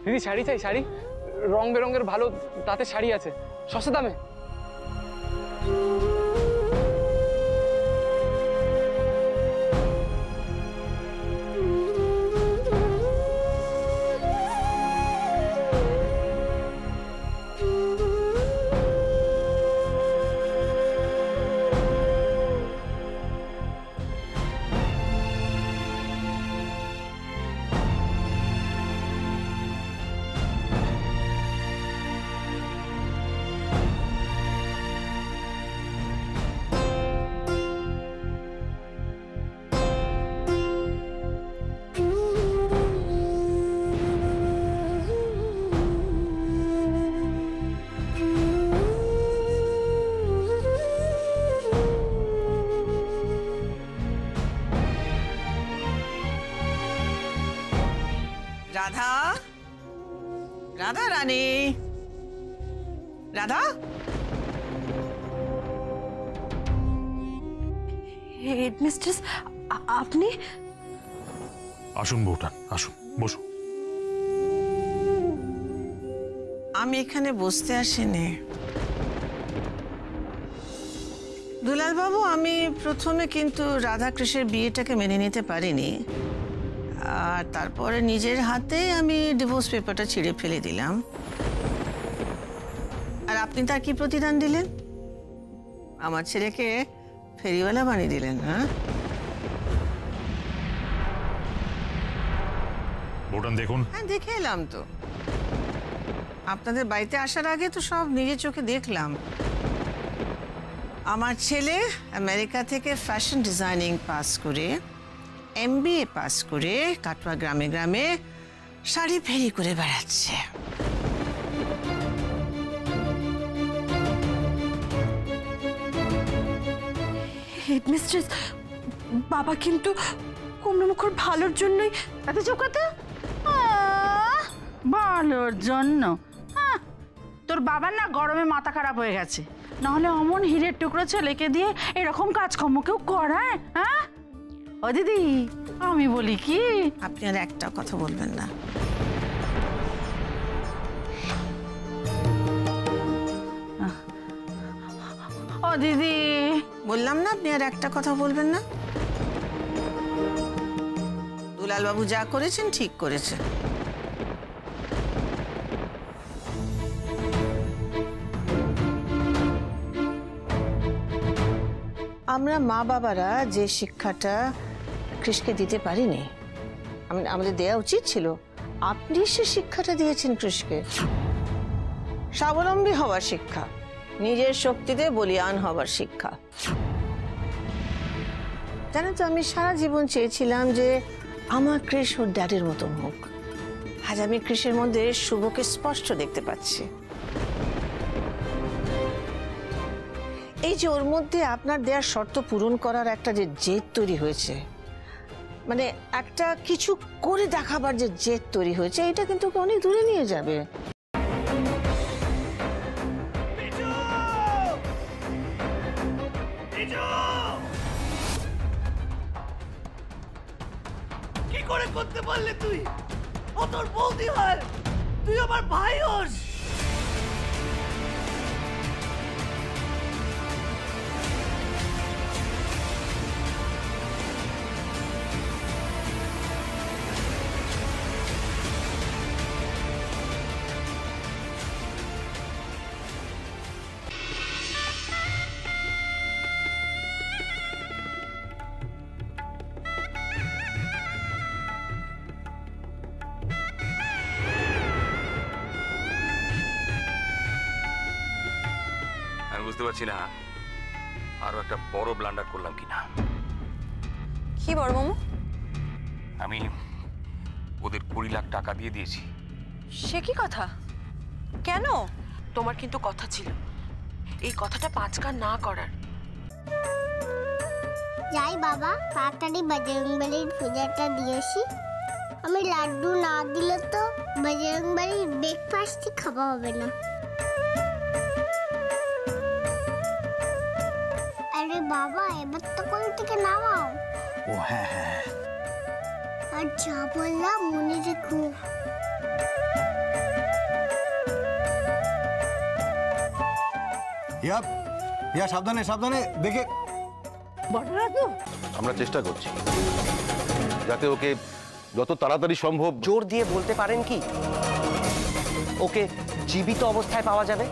দিদি শাড়ি চাই, শাড়ি রং বেরঙের ভালো তাতে শাড়ি আছে সস্তা দামে। রাধা, রাধা রানী, রাধা। হেডমিস্ট্রেস, আপনি? আসুন বউঠান, আসুন বসুন। আমি এখানে বসতে আসিনি দুলাল বাবু। আমি প্রথমে কিন্তু রাধাকৃষ্ণের বিয়েটাকে মেনে নিতে পারিনি, আর তারপরে নিজের হাতে আমি ডিভোর্স পেপারটা ছিঁড়ে ফেলে দিলাম। আর আপনি তার কি প্রতিদান দিলেন? আমার ছেলেকে ফেরিওয়ালা বানিয়ে দিলেন। হ্যাঁ বউঠান দেখুন। হ্যাঁ দেখে এলাম তো, আপনাদের বাড়িতে আসার আগে তো সব নিজের চোখে দেখলাম। আমার ছেলে আমেরিকা থেকে ফ্যাশন ডিজাইনিং পাস করে, MBA পাস করে কাটোয়া গ্রামে গ্রামে শাড়ি ফেরি করে বেড়াচ্ছে। হেডমিস্ট্রেস, বাবা কিন্তু কুমড়োমুখর ভালোর জন্যই। এত চোখ কথা ভালোর জন্য? তোর বাবার না গরমে মাথা খারাপ হয়ে গেছে, নাহলে অমন হীরের টুকরো ছেলেকে দিয়ে এরকম কাজকর্ম কেউ করায়? হ্যাঁ ও দিদি, আমি বলি কি, আপনি আর একটা কথা বলবেন না। ও দিদি, বললাম না আপনি আর একটা কথা বলবেন না। দুলাল বাবু যা করেছেন ঠিক করেছেন। আমরা মা বাবারা যে শিক্ষাটা কৃষকে দিতে পারিনি, আমাদের দেয়া উচিত ছিল, আপনি সে শিক্ষাটা দিয়েছেন কৃষকে। স্বাবলম্বী হওয়ার শিক্ষা, নিজের শক্তিতে বলিয়ান হওয়ার শিক্ষা। জানেন তো, আমি সারা জীবন চেয়েছিলাম যে আমার কৃষ ওর ড্যাডের মতো হোক। আজ আমি কৃষের মধ্যে শুভকে স্পষ্ট দেখতে পাচ্ছি। এই যে ওর মধ্যে আপনার দেওয়ার শর্ত পূরণ করার একটা যে জেদ তৈরি হয়েছে, মানে একটা কিছু করে দেখাবার যে জেদ তৈরি হয়েছে, এটা কিন্তু ওকে অনেক দূরে নিয়ে যাবে। কি করে করতে পারলে তুই? ও তোর বৌদি হয়, তুই আমার ভাই হোস। বুঝতে পারছি না আরো একটা বড় ব্লান্ডার করলাম কিনা। কি বড় মামু? আমি ওদের 20 লাখ টাকা দিয়ে দিয়েছি। সে কি কথা? কেন? তোমার কিন্তু কথা ছিল এই কথাটা 5 কান না করার। যাই বাবা, তাড়াতাড়ি বজরংবলীর পূজাটা দিয়েছি। আমি লাড্ডু না দিলে তো বজরংবলীর ব্রেকফাস্টই খাওয়া হবে না। আরে বাবা, এবার তো কোল থেকে নামাও। ও হ্যাঁ হ্যাঁ, আর যা বললাম মনে রেখো। ইয়া ইয়া সাবধানে সাবধানে দেখে। আমরা চেষ্টা করছি যাতে ওকে যত তাড়াতাড়ি সম্ভব। জোর দিয়ে বলতে পারেন কি ওকে জীবিত অবস্থায় পাওয়া যাবে?